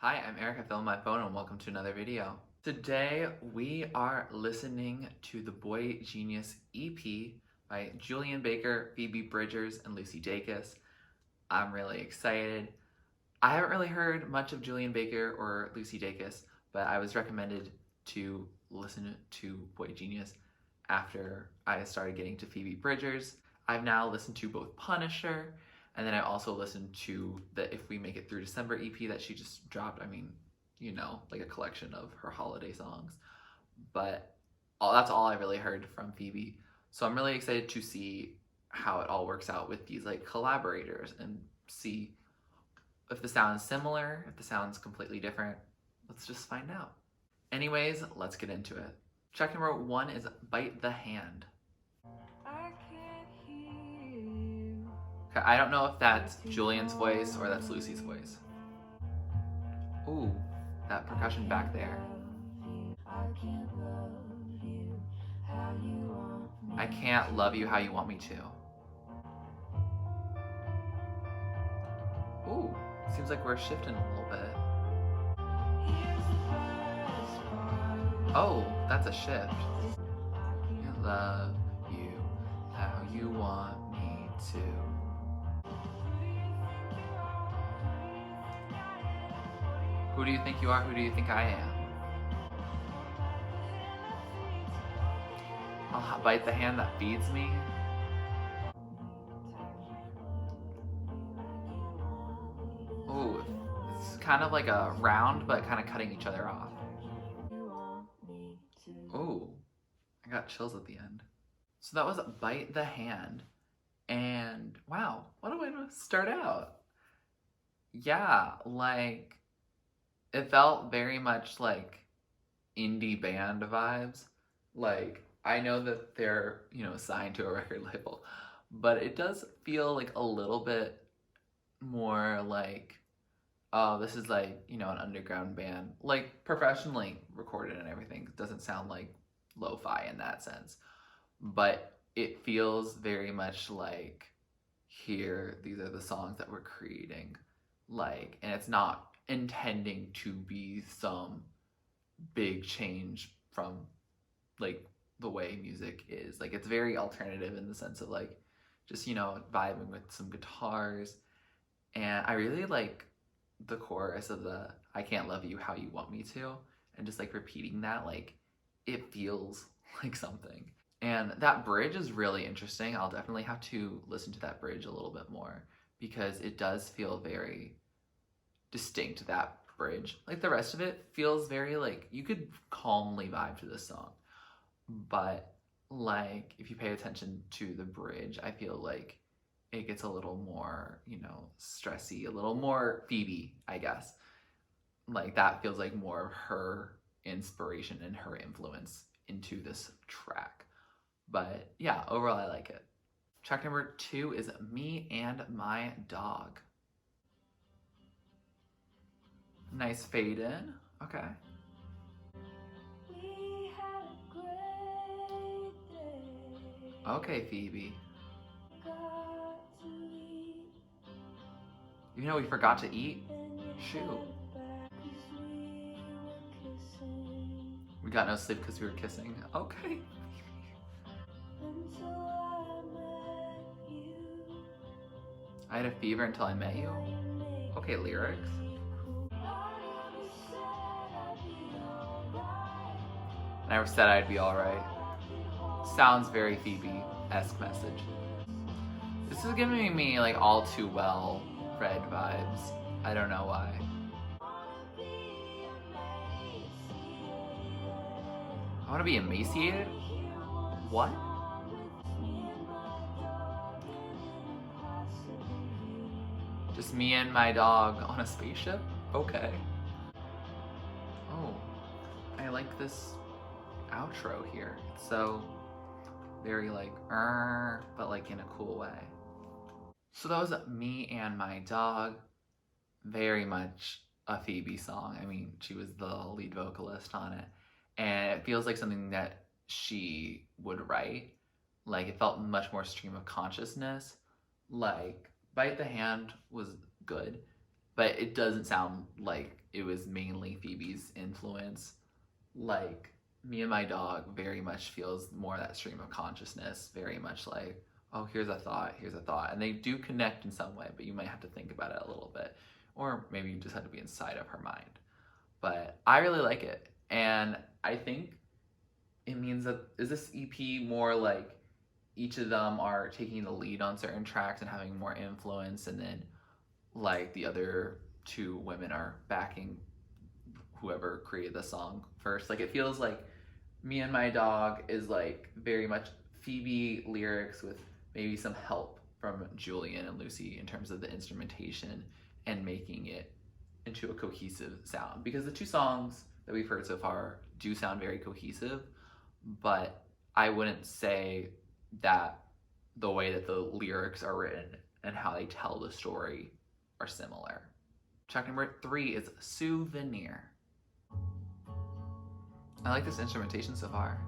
Hi, I'm Eric. I filmed my phone and welcome to another video. Today we are listening to the Boy Genius EP by Julien Baker, Phoebe Bridgers, and Lucy Dacus. I'm really excited. I haven't really heard much of Julien Baker or Lucy Dacus, but I was recommended to listen to Boy Genius after I started getting to Phoebe Bridgers. I've now listened to both Punisher, and then I also listened to the If We Make It Through December EP that she just dropped. I mean, you know, like a collection of her holiday songs. But that's all I really heard from Phoebe. So I'm really excited to see how it all works out with these like collaborators and see if the sound is similar, if the sound's completely different. Let's just find out. Anyways, let's get into it. Track number 1 is Bite the Hand. Okay, I don't know if that's Julian's voice or that's Lucy's voice. Ooh, that percussion back there. I can't love you how you want me to. Ooh, seems like we're shifting a little bit. Oh, that's a shift. I love you how you want me to. Who do you think you are? Who do you think I am? I'll bite the hand that feeds me. Ooh, it's kind of like a round, but kind of cutting each other off. Ooh, I got chills at the end. So that was Bite the Hand. And wow, what a way to start out. Yeah, like, it felt very much like indie band vibes. Like, I know that they're, signed to a record label, but it does feel like a little bit more like, oh, this is like, an underground band, like professionally recorded and everything. It doesn't sound like lo-fi in that sense, but it feels very much like, here, these are the songs that we're creating, like, and it's not intending to be some big change from like the way music is. Like, it's very alternative in the sense of like just vibing with some guitars. And I really like the chorus of the I can't love you how you want me to, and just like repeating that, like, it feels like something. And that bridge is really interesting. I'll definitely have to listen to that bridge a little bit more because it does feel very distinct, that bridge. Like, the rest of it feels very like you could calmly vibe to this song, but like if you pay attention to the bridge, I feel like it gets a little more stressy, a little more Phoebe, I guess. Like, that feels like more of her inspiration and her influence into this track. But yeah, overall I like it. Track number 2 is Me and My Dog. Nice fade in. Okay. Okay, Phoebe. You know we forgot to eat? Shoot. We got no sleep because we were kissing. Okay. I had a fever until I met you. Okay, lyrics. Never said I'd be alright. Sounds very Phoebe-esque message. This is giving me like All Too Well Fred vibes. I don't know why. I want to be emaciated? What? Just me and my dog on a spaceship? Okay. Oh, I like this outro here. It's so very like, but like in a cool way. So that was Me and My Dog. Very much a Phoebe song. I mean, she was the lead vocalist on it. And it feels like something that she would write. Like, it felt much more stream of consciousness. Like, Bite the Hand was good, but it doesn't sound like it was mainly Phoebe's influence. Like, Me and My Dog very much feels more that stream of consciousness, very much like, oh, here's a thought. And they do connect in some way, but you might have to think about it a little bit. Or maybe you just have to be inside of her mind. But I really like it. And I think it means that, is this EP more like each of them are taking the lead on certain tracks and having more influence, and then like the other two women are backing whoever created the song first? Like, it feels like Me and My Dog is like very much Phoebe lyrics with maybe some help from Julien and Lucy in terms of the instrumentation and making it into a cohesive sound, because the two songs that we've heard so far do sound very cohesive, but I wouldn't say that the way that the lyrics are written and how they tell the story are similar. Track number 3 is Souvenir. I like this instrumentation so far.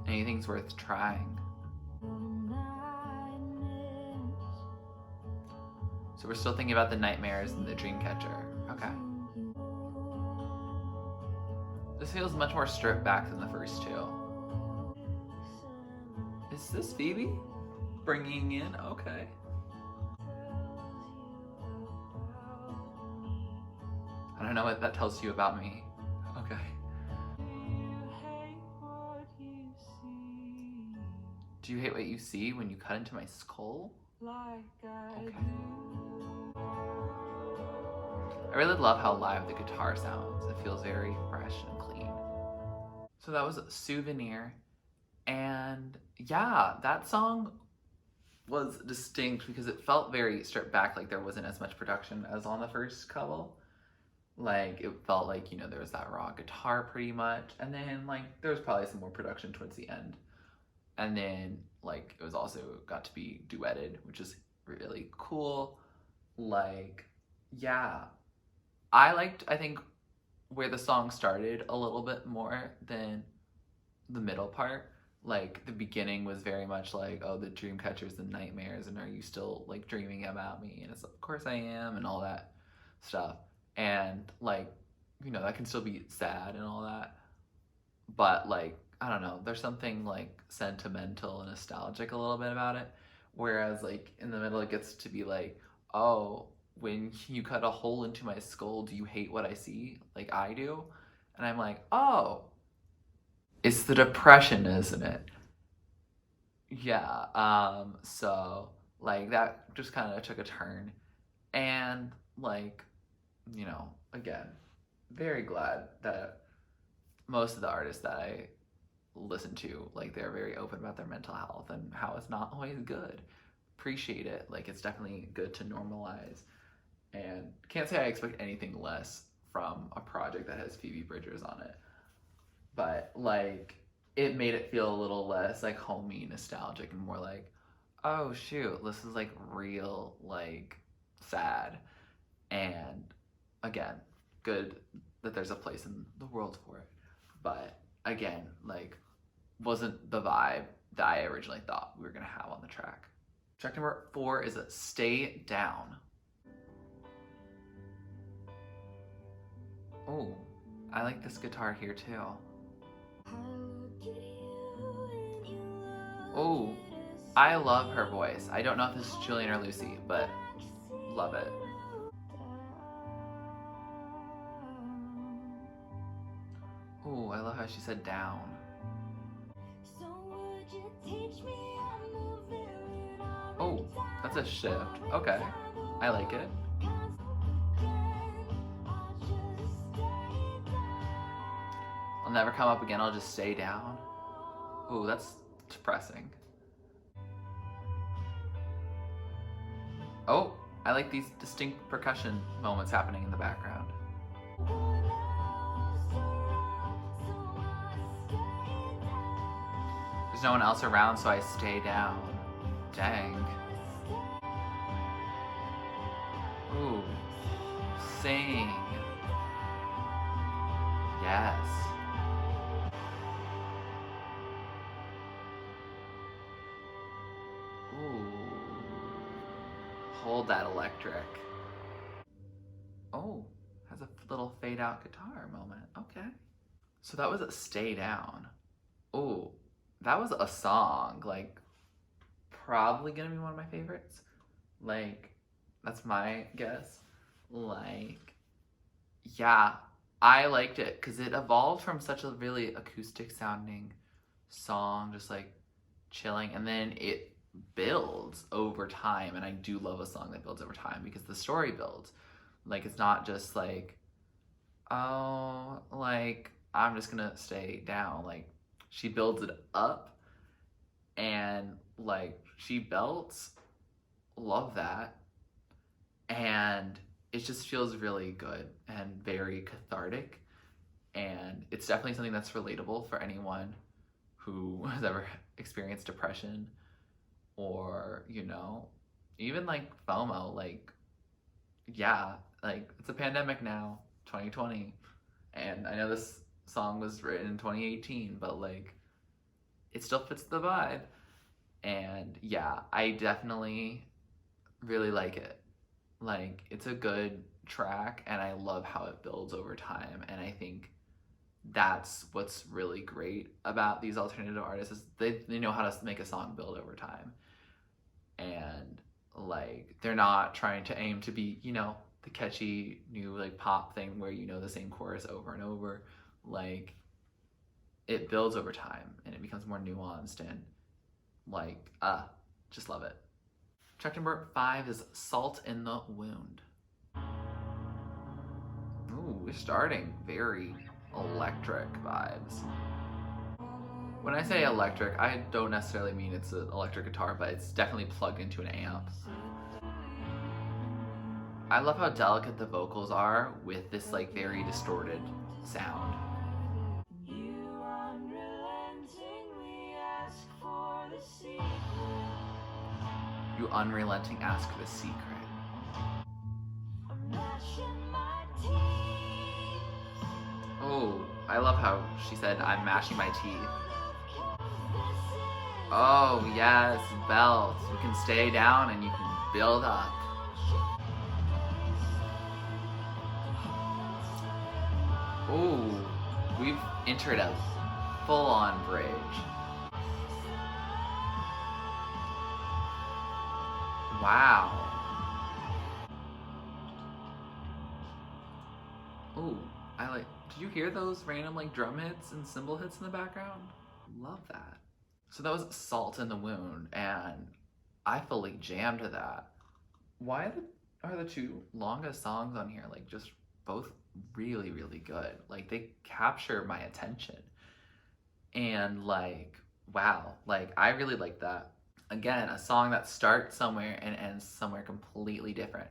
Anything's worth trying. So we're still thinking about the nightmares and the dream catcher. Okay. This feels much more stripped back than the first two. Is this Phoebe bringing in? Okay. I don't know what that tells you about me. Okay. Do you hate what you see when you cut into my skull? Okay. I really love how live the guitar sounds. It feels very fresh and clean. So that was Souvenir. And yeah, that song was distinct because it felt very stripped back, like there wasn't as much production as on the first couple. Like, it felt like, you know, there was that raw guitar pretty much, and then like there was probably some more production towards the end, and then like it was also got to be duetted, which is really cool. Like, yeah, I think where the song started a little bit more than the middle part. Like, the beginning was very much like, oh, the dream catchers and nightmares, and are you still like dreaming about me? And it's, of course I am, and all that stuff. And like, you know, that can still be sad and all that, but like, I don't know, there's something like sentimental and nostalgic a little bit about it. Whereas like in the middle it gets to be like, oh, when you cut a hole into my skull, do you hate what I see like I do? And I'm like, oh, it's the depression, isn't it? Yeah. So like that just kind of took a turn. And like, you know, again, very glad that most of the artists that I listen to, like, they're very open about their mental health and how it's not always good. Appreciate it. Like, it's definitely good to normalize. And can't say I expect anything less from a project that has Phoebe Bridgers on it. But like, it made it feel a little less like homey, nostalgic, and more like, oh shoot, this is like real, like sad. And again, good that there's a place in the world for it. But again, like, wasn't the vibe that I originally thought we were gonna have on the track. Track number 4 is a Stay Down. Oh, I like this guitar here too. Oh, I love her voice. I don't know if this is Julien or Lucy, but love it. Oh, I love how she said down. Oh, that's a shift. Okay, I like it. I'll never come up again, I'll just stay down. Oh, that's depressing. Oh, I like these distinct percussion moments happening in the background. There's no one else around, so I stay down. Dang. Ooh. Sing. Yes. hold that electric. Oh, has a little fade out guitar moment. Okay. So that was Stay Down. Oh, that was a song. Like, probably gonna be one of my favorites. Like, that's my guess. Like, yeah, I liked it because it evolved from such a really acoustic sounding song, just like chilling, and then it builds over time. And I do love a song that builds over time because the story builds. Like, it's not just like, oh, like, I'm just gonna stay down. Like, she builds it up and like she belts. Love that. And it just feels really good and very cathartic. And it's definitely something that's relatable for anyone who has ever experienced depression or, you know, even like FOMO. Like, yeah, like it's a pandemic now, 2020. And I know this song was written in 2018, but like it still fits the vibe. And yeah, I definitely really like it. Like, it's a good track, and I love how it builds over time. And I think that's what's really great about these alternative artists is they know how to make a song build over time. And like, they're not trying to aim to be, you know, the catchy new like pop thing where you know the same chorus over and over. Like, it builds over time and it becomes more nuanced and like, just love it. Track number 5 is Salt in the Wound. Ooh, we're starting very electric vibes. When I say electric, I don't necessarily mean it's an electric guitar, but it's definitely plugged into an amp. I love how delicate the vocals are with this like very distorted sound. You unrelenting ask for the secret. Oh, I love how she said, I'm mashing my teeth. Oh, yes, belt. You can stay down and you can build up. Ooh, we've entered a full-on bridge. Wow. Ooh, I like, did you hear those random like drum hits and cymbal hits in the background? Love that. So that was Salt in the Wound, and I fully jammed to that. Why are the two longest songs on here like just both really, really good? Like, they capture my attention. And like, wow, like I really like that. Again, a song that starts somewhere and ends somewhere completely different.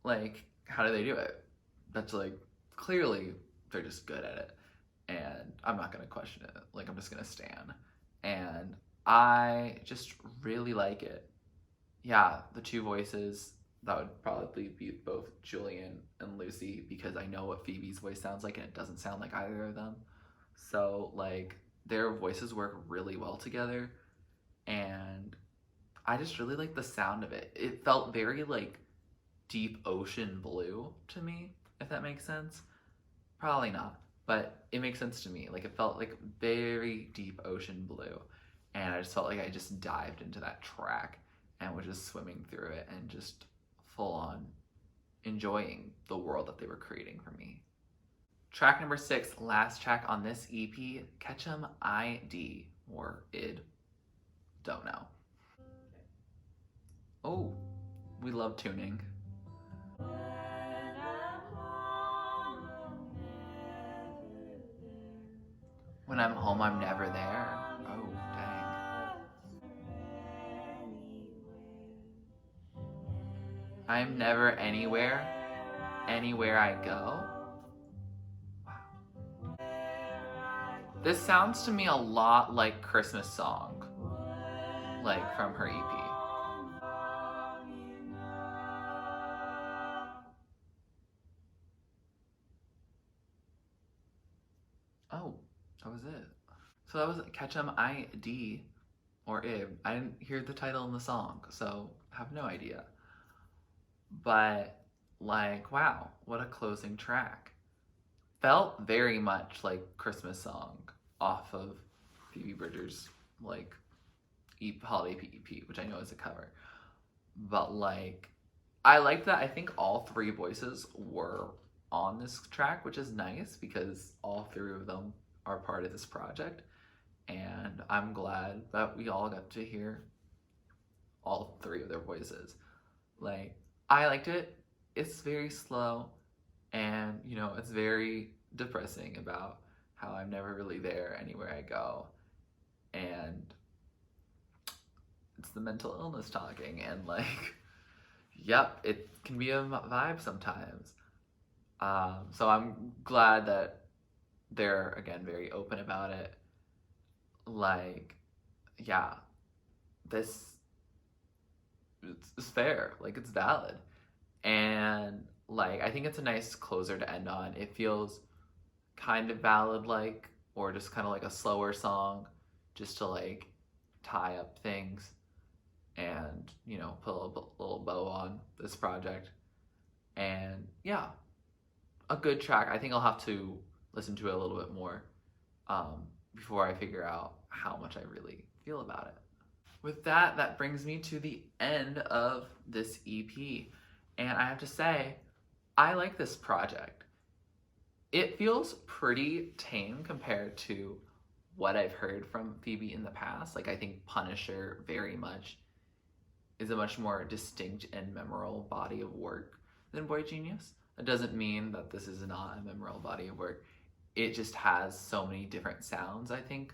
Like, how do they do it? That's like, clearly they're just good at it. And I'm not gonna question it. Like, I'm just gonna stan. And I just really like it. Yeah, the two voices, that would probably be both Julien and Lucy, because I know what Phoebe's voice sounds like and it doesn't sound like either of them. So like, their voices work really well together, and I just really like the sound of it. It felt very like deep ocean blue to me, if that makes sense. Probably not, but it makes sense to me. Like, it felt like very deep ocean blue, and I just felt like I just dived into that track and was just swimming through it and just full on enjoying the world that they were creating for me. Track number 6, last track on this EP, Ketchum ID, or ID, don't know. Oh, we love tuning. When I'm home, I'm never there. Oh, dang. I'm never anywhere, anywhere I go. Wow. This sounds to me a lot like Christmas song, like from her EP. Oh, that was it. So that was Ketchum ID. or Ib. I didn't hear the title in the song, so have no idea. But like, wow, what a closing track. Felt very much like Christmas song off of Phoebe Bridgers' like holiday EP, which I know is a cover. But like, I liked that. I think all three voices were on this track, which is nice because all three of them are part of this project. And I'm glad that we all got to hear all three of their voices. Like, I liked it. It's very slow, and you know, it's very depressing about how I'm never really there anywhere I go. And it's the mental illness talking, and like, yep, it can be a vibe sometimes. So I'm glad that they're, again, very open about it. Like, yeah, this it's fair, like it's valid. And like, I think it's a nice closer to end on. It feels kind of ballad like, or just kind of like a slower song, just to like tie up things and, you know, put a little bow on this project. And yeah, a good track. I think I'll have to listen to it a little bit more before I figure out how much I really feel about it. With that, that brings me to the end of this EP. And I have to say, I like this project. It feels pretty tame compared to what I've heard from Phoebe in the past. Like, I think Punisher very much is a much more distinct and memorable body of work than boygenius. That doesn't mean that this is not a memorable body of work. It just has so many different sounds, I think,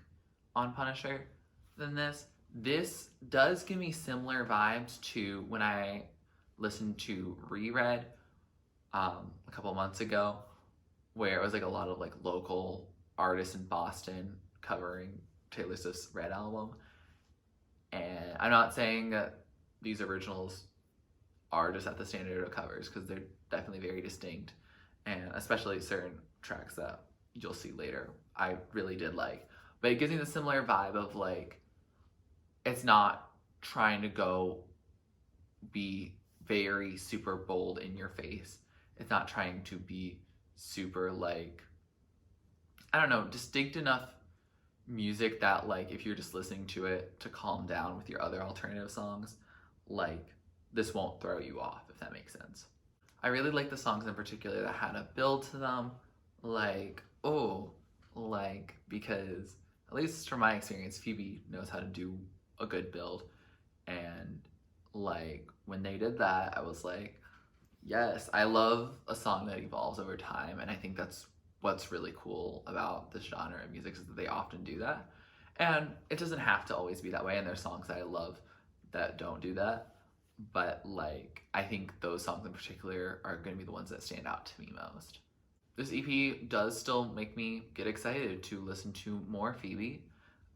on Punisher than this. This does give me similar vibes to when I listened to Reread a couple months ago, where it was like a lot of like local artists in Boston covering Taylor Swift's Red album. And I'm not saying that these originals are just at the standard of covers, because they're definitely very distinct, and especially certain tracks that you'll see later I really did like. But it gives me the similar vibe of like, it's not trying to go be very super bold in your face. It's not trying to be super like, I don't know, distinct enough music that like if you're just listening to it to calm down with your other alternative songs, like this won't throw you off, if that makes sense. I really like the songs in particular that had a build to them, like, because at least from my experience, Phoebe knows how to do a good build. And like when they did that, I was like, yes, I love a song that evolves over time. And I think that's what's really cool about this genre of music, is that they often do that. And it doesn't have to always be that way, and there's songs that I love that don't do that. But like, I think those songs in particular are going to be the ones that stand out to me most. This EP does still make me get excited to listen to more Phoebe,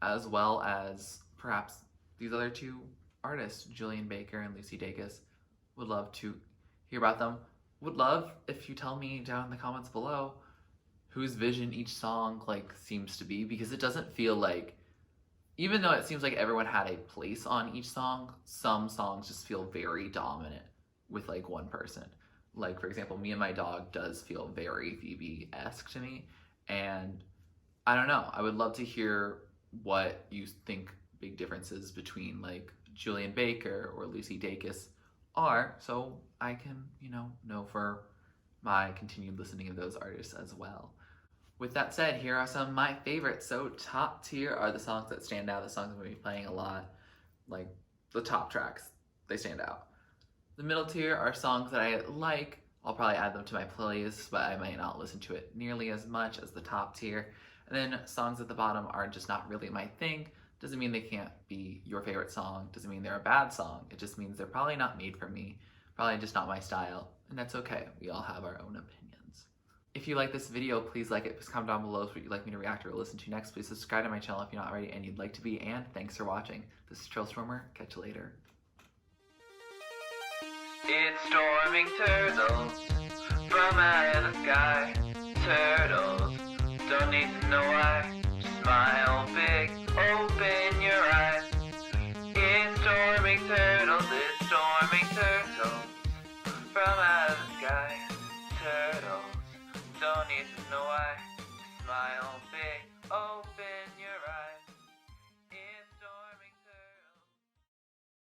as well as perhaps these other two artists, Julien Baker and Lucy Dacus. Would love to hear about them. Would love if you tell me down in the comments below whose vision each song like seems to be, because it doesn't feel like, even though it seems like everyone had a place on each song, some songs just feel very dominant with like one person. Like, for example, Me and My Dog does feel very Phoebe-esque to me. And I don't know, I would love to hear what you think big differences between like Julien Baker or Lucy Dacus are, so I can, you know for my continued listening of those artists as well. With that said, here are some of my favorites. So top tier are the songs that stand out, the songs I'm going to be playing a lot, like the top tracks, they stand out. The middle tier are songs that I like. I'll probably add them to my playlist, but I might not listen to it nearly as much as the top tier. And then songs at the bottom are just not really my thing. Doesn't mean they can't be your favorite song. Doesn't mean they're a bad song. It just means they're probably not made for me. Probably just not my style. And that's okay. We all have our own opinions. If you like this video, please like it. Please comment down below what you'd like me to react or listen to next. Please subscribe to my channel if you're not already and you'd like to be. And thanks for watching. This is TurtleStormer. Catch you later. It's storming turtles from out of the sky. Turtles, don't need to know why. Just smile big, open your eyes. turtles, it's storming turtles from out of the sky. Turtles don't need to know why. Smile.